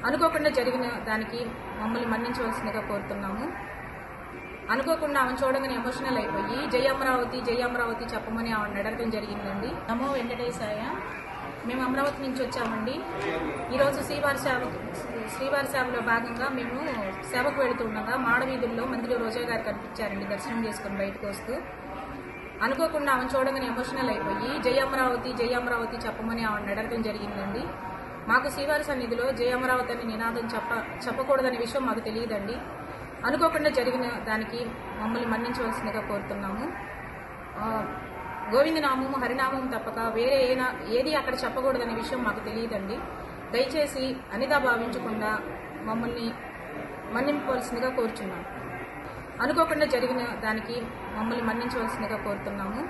అనుకోకుండా జరిగిన దానికి మమ్మల్ని మన్నించవలసిందిగా కోరుతున్నాము. అనుకోకుండా ఆమె చూడగానే ఎమోషనల్ అయిపోయి జై అమరావతి జై అమరావతి చెప్పమని ఆమె అడగడం జరిగిందండి. నమో వెంకటేశాయ. మేము అమరావతి నుంచి వచ్చామండి. ఈరోజు శ్రీవారి సేవలో భాగంగా మేము సేవకు వెళుతుండగా మాడవీధుల్లో మంత్రి రోజా గారు కనిపించారండి దర్శనం చేసుకుని బయటకు వస్తూ. అనుకోకుండా ఆమె చూడగానే ఎమోషనల్ అయిపోయి జై అమరావతి చెప్పమని ఆమె అడగడం జరిగిందండి. మాకు శ్రీవారి సన్నిధిలో జై అమరావతి అనే నినాదం చెప్పకూడదనే విషయం మాకు తెలియదండి. అనుకోకుండా జరిగిన దానికి మమ్మల్ని మన్నించవలసిందిగా కోరుతున్నాము. గోవిందనామము హరినామం తప్పక వేరే ఏది అక్కడ చెప్పకూడదనే విషయం మాకు తెలియదండి. దయచేసి అనిదా భావించకుండా మమ్మల్ని మన్నింపవలసిందిగా కోరుచున్నాము. అనుకోకుండా జరిగిన దానికి మమ్మల్ని మన్నించవలసిందిగా కోరుతున్నాము.